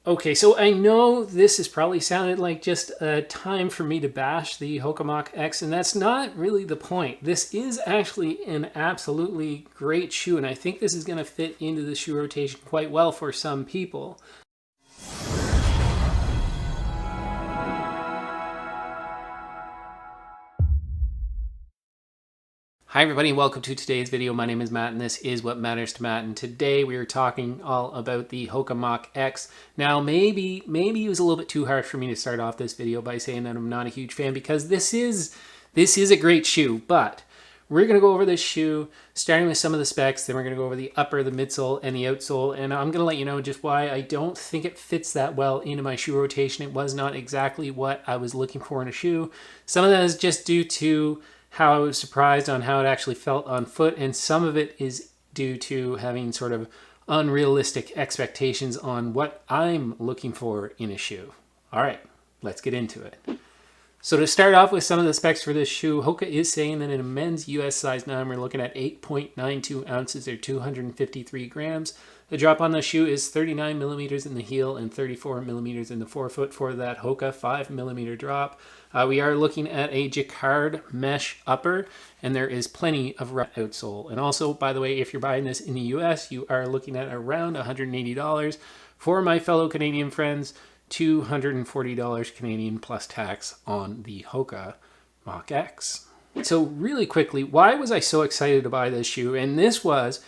Okay, so I know this has probably sounded like just a time for me to bash the HOKA Mach X, and that's not really the point. This is actually an absolutely great shoe, and I think this is going to fit into the shoe rotation quite well for some people. Hi everybody and welcome to today's video. My name is Matt and this is What Matters to Matt, and today we are talking all about the HOKA Mach X. Now maybe it was a little bit too harsh for me to start off this video by saying that I'm not a huge fan, because this is a great shoe, but we're going to go over this shoe starting with some of the specs, then we're going to go over the upper, the midsole, and the outsole, and I'm going to let you know just why I don't think it fits that well into my shoe rotation. It was not exactly what I was looking for in a shoe. Some of that is just due to how I was surprised on how it actually felt on foot, and some of it is due to having sort of unrealistic expectations on what I'm looking for in a shoe. All right, let's get into it. So to start off with some of the specs for this shoe, HOKA is saying that in a men's US size 9, we're looking at 8.92 ounces or 253 grams. The drop on the shoe is 39 millimeters in the heel and 34 millimeters in the forefoot for that HOKA 5 millimeter drop. We are looking at a jacquard mesh upper, and there is plenty of rough outsole. And also, by the way, if you're buying this in the US, you are looking at around $180. For my fellow Canadian friends, $240 Canadian plus tax on the HOKA Mach X. So really quickly, why was I so excited to buy this shoe? And this was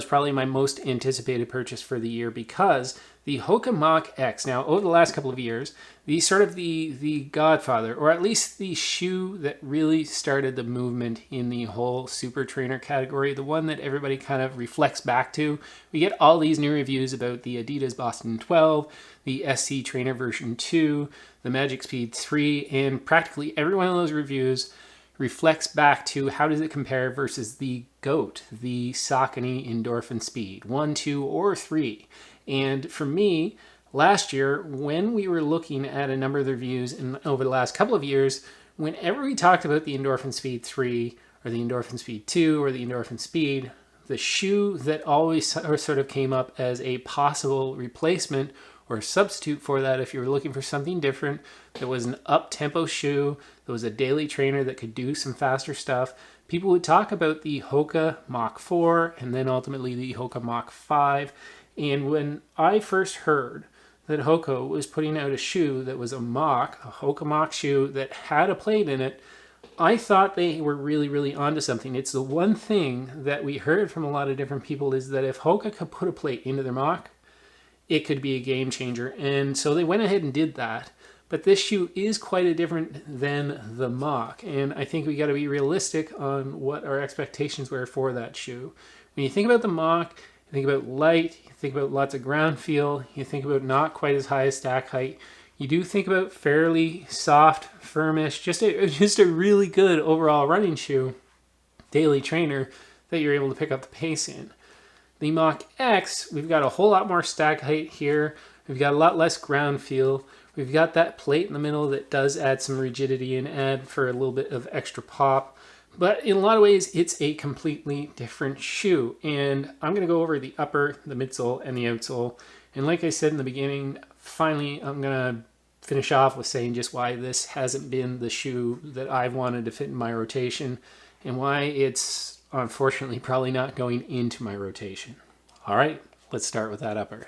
probably my most anticipated purchase for the year, because the HOKA Mach X, now over the last couple of years, the godfather, or at least the shoe that really started the movement in the whole super trainer category, the one that everybody kind of reflects back to. We get all these new reviews about the Adidas Boston 12, the SC Trainer version 2, the Magic Speed 3, and practically every one of those reviews reflects back to how does it compare versus the GOAT, the Saucony Endorphin Speed 1, 2, or 3. And for me, last year, when we were looking at a number of the reviews, and over the last couple of years, whenever we talked about the Endorphin Speed 3 or the Endorphin Speed 2 or the Endorphin Speed, the shoe that always sort of came up as a possible replacement or substitute for that, if you were looking for something different, that was an up-tempo shoe, that was a daily trainer that could do some faster stuff, people would talk about the HOKA Mach 4 and then ultimately the HOKA Mach 5. And when I first heard that HOKA was putting out a shoe that was a HOKA Mach shoe that had a plate in it, I thought they were really, really onto something. It's the one thing that we heard from a lot of different people, is that if HOKA could put a plate into their Mach, it could be a game changer. And so they went ahead and did that. But this shoe is quite a different than the Mach. And I think we got to be realistic on what our expectations were for that shoe. When you think about the Mach, you think about light, you think about lots of ground feel, you think about not quite as high as stack height. You do think about fairly soft, firmish, just a really good overall running shoe, daily trainer that you're able to pick up the pace in. The Mach X, we've got a whole lot more stack height here. We've got a lot less ground feel. We've got that plate in the middle that does add some rigidity and add for a little bit of extra pop. But in a lot of ways, it's a completely different shoe. And I'm going to go over the upper, the midsole, and the outsole. And like I said in the beginning, finally, I'm going to finish off with saying just why this hasn't been the shoe that I've wanted to fit in my rotation, and why it's unfortunately probably not going into my rotation. All right, let's start with that upper.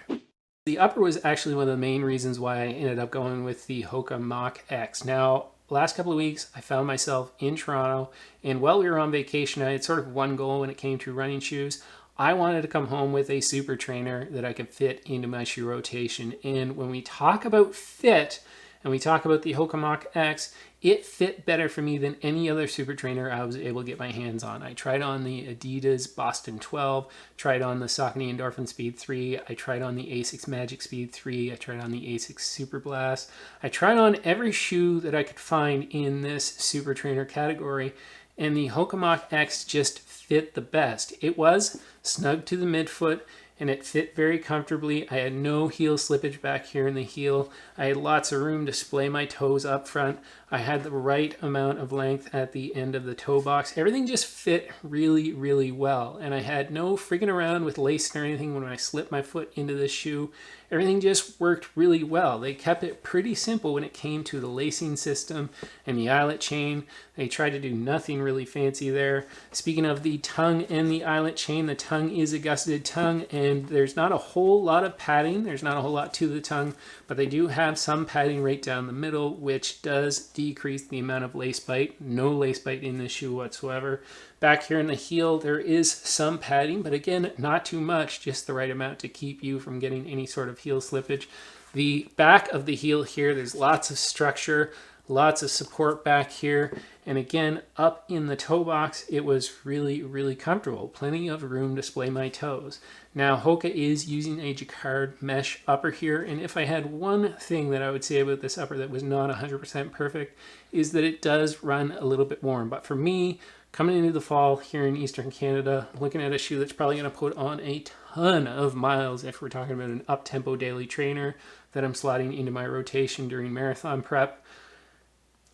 The upper was actually one of the main reasons why I ended up going with the HOKA Mach X. Now, last couple of weeks, I found myself in Toronto, and while we were on vacation, I had sort of one goal when it came to running shoes. I wanted to come home with a super trainer that I could fit into my shoe rotation. And when we talk about fit, and we talk about the HOKA Mach X, it fit better for me than any other super trainer I was able to get my hands on. I tried on the Adidas Boston 12, tried on the Saucony Endorphin Speed 3, I tried on the Asics Magic Speed 3, I tried on the Asics Super Blast. I tried on every shoe that I could find in this super trainer category, and the HOKA Mach X just fit the best. It was snug to the midfoot, and it fit very comfortably. I had no heel slippage back here in the heel. I had lots of room to splay my toes up front. I had the right amount of length at the end of the toe box. Everything just fit really, really well. And I had no freaking around with lacing or anything when I slipped my foot into this shoe. everything just worked really well. They kept it pretty simple when it came to the lacing system and the eyelet chain. They tried to do nothing really fancy there. Speaking of the tongue and the eyelet chain, the tongue is a gusseted tongue, and there's not a whole lot of padding. There's not a whole lot to the tongue, but they do have some padding right down the middle, which does decrease the amount of lace bite. No lace bite in this shoe whatsoever. Back here in the heel, there is some padding, but again, not too much, just the right amount to keep you from getting any sort of heel slippage. The back of the heel here, there's lots of structure, lots of support back here. And again, up in the toe box, it was really, really comfortable. Plenty of room to splay my toes. Now, HOKA is using a jacquard mesh upper here. And if I had one thing that I would say about this upper that was not 100% perfect, is that it does run a little bit warm. But for me, coming into the fall here in Eastern Canada, looking at a shoe that's probably going to put on a ton of miles if we're talking about an up-tempo daily trainer that I'm slotting into my rotation during marathon prep,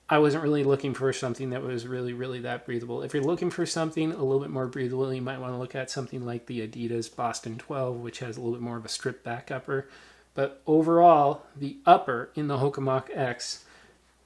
I wasn't really looking for something that was really, really that breathable. If you're looking for something a little bit more breathable, you might want to look at something like the Adidas Boston 12, which has a little bit more of a stripped back upper. But overall, the upper in the HOKA Mach X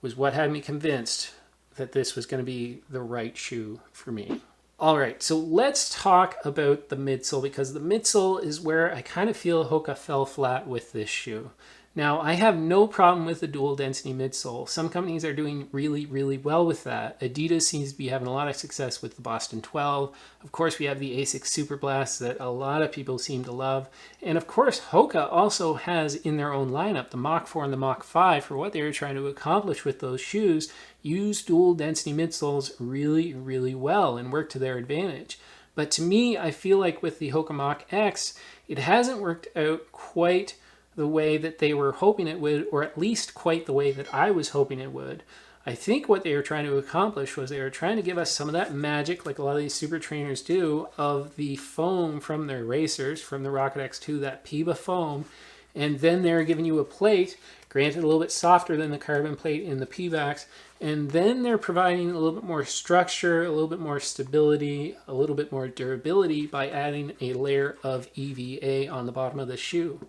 was what had me convinced that this was going to be the right shoe for me. All right, so let's talk about the midsole, because the midsole is where I kind of feel HOKA fell flat with this shoe. Now, I have no problem with the dual density midsole. Some companies are doing really, really well with that. Adidas seems to be having a lot of success with the Boston 12. Of course, we have the Asics Superblast that a lot of people seem to love. And of course, HOKA also has in their own lineup the Mach 4 and the Mach 5 for what they were trying to accomplish with those shoes. Use dual density midsoles really, really well and work to their advantage. But to me, I feel like with the HOKA Mach X, it hasn't worked out quite the way that they were hoping it would, or at least quite the way that I was hoping it would. I think what they were trying to accomplish was they were trying to give us some of that magic, like a lot of these super trainers do, of the foam from their racers, from the Rocket X2, that PIBA foam, and then they're giving you a plate, granted a little bit softer than the carbon plate in the P-backs, and then they're providing a little bit more structure, a little bit more stability, a little bit more durability by adding a layer of EVA on the bottom of the shoe.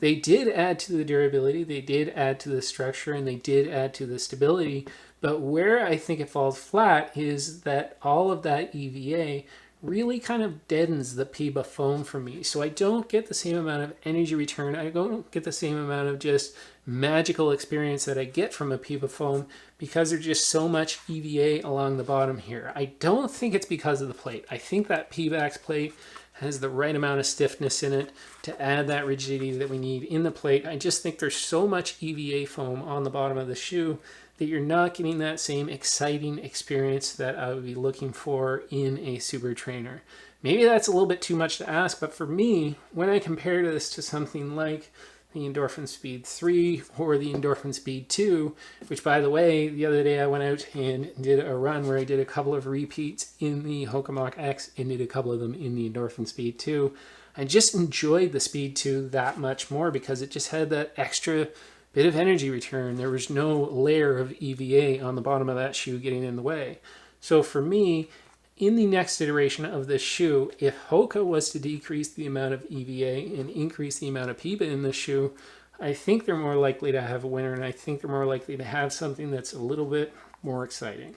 They did add to the durability, they did add to the structure, and they did add to the stability, but where I think it falls flat is that all of that EVA really kind of deadens the PIBA foam for me. So I don't get the same amount of energy return, I don't get the same amount of just magical experience that I get from a PIBA foam because there's just so much EVA along the bottom here. I don't think it's because of the plate. I think that P-backs plate has the right amount of stiffness in it to add that rigidity that we need in the plate. I just think there's so much EVA foam on the bottom of the shoe that you're not getting that same exciting experience that I would be looking for in a super trainer. Maybe that's a little bit too much to ask, but for me, when I compare this to something like the Endorphin Speed 3 or the Endorphin Speed 2, which by the way, the other day I went out and did a run where I did a couple of repeats in the HOKA Mach X and did a couple of them in the Endorphin Speed 2. I just enjoyed the Speed 2 that much more because it just had that extra bit of energy return. There was no layer of EVA on the bottom of that shoe getting in the way. So for me, in the next iteration of this shoe, if HOKA was to decrease the amount of EVA and increase the amount of PIBA in the shoe, I think they're more likely to have a winner, and I think they're more likely to have something that's a little bit more exciting.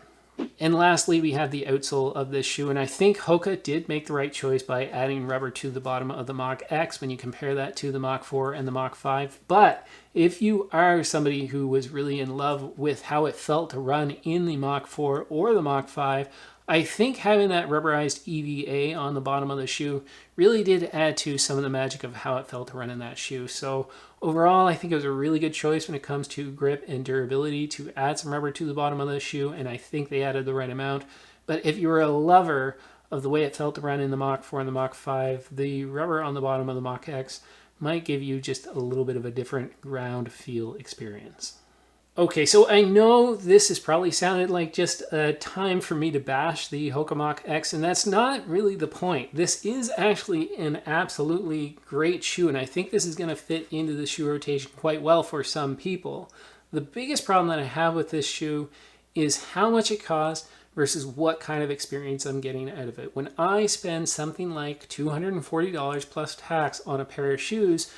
And lastly, we have the outsole of this shoe, and I think HOKA did make the right choice by adding rubber to the bottom of the Mach X when you compare that to the Mach 4 and the Mach 5. But if you are somebody who was really in love with how it felt to run in the Mach 4 or the Mach 5, I think having that rubberized EVA on the bottom of the shoe really did add to some of the magic of how it felt to run in that shoe. So overall, I think it was a really good choice when it comes to grip and durability to add some rubber to the bottom of the shoe, and I think they added the right amount. But if you were a lover of the way it felt to run in the Mach 4 and the Mach 5, the rubber on the bottom of the Mach X might give you just a little bit of a different ground feel experience. Okay, so I know this has probably sounded like just a time for me to bash the HOKA Mach X, and that's not really the point. This is actually an absolutely great shoe, and I think this is going to fit into the shoe rotation quite well for some people. The biggest problem that I have with this shoe is how much it costs versus what kind of experience I'm getting out of it. When I spend something like $240 plus tax on a pair of shoes,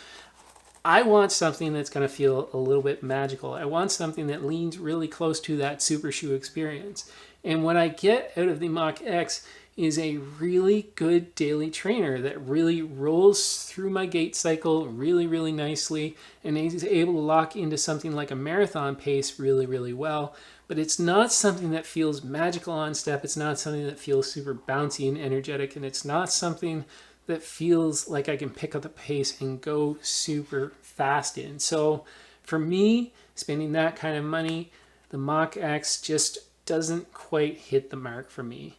I want something that's going to feel a little bit magical. I want something that leans really close to that super shoe experience. And what I get out of the Mach X is a really good daily trainer that really rolls through my gait cycle really, really nicely, and is able to lock into something like a marathon pace really, really well. But it's not something that feels magical on step. It's not something that feels super bouncy and energetic, and it's not something that feels like I can pick up the pace and go super fast in. So for me, spending that kind of money, the Mach X just doesn't quite hit the mark for me.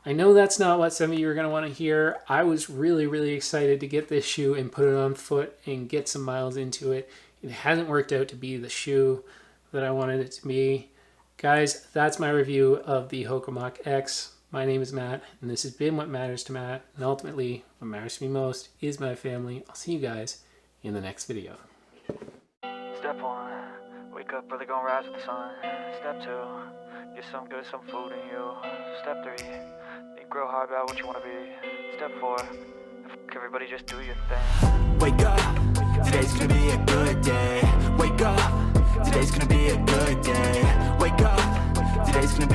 I know that's not what some of you are going to want to hear. I was really, really excited to get this shoe and put it on foot and get some miles into it. It hasn't worked out to be the shoe that I wanted it to be. Guys, that's my review of the HOKA Mach X. My name is Matt, and this has been What Matters to Matt. And ultimately, what matters to me most is my family. I'll see you guys in the next video. Step 1, wake up early, gonna rise with the sun. Step 2, get some food in you. Step 3, think real hard about what you wanna be. Step 4, everybody just do your thing. Wake up, today's gonna be a good day. Wake up, today's gonna be a good day. Wake up, today's gonna be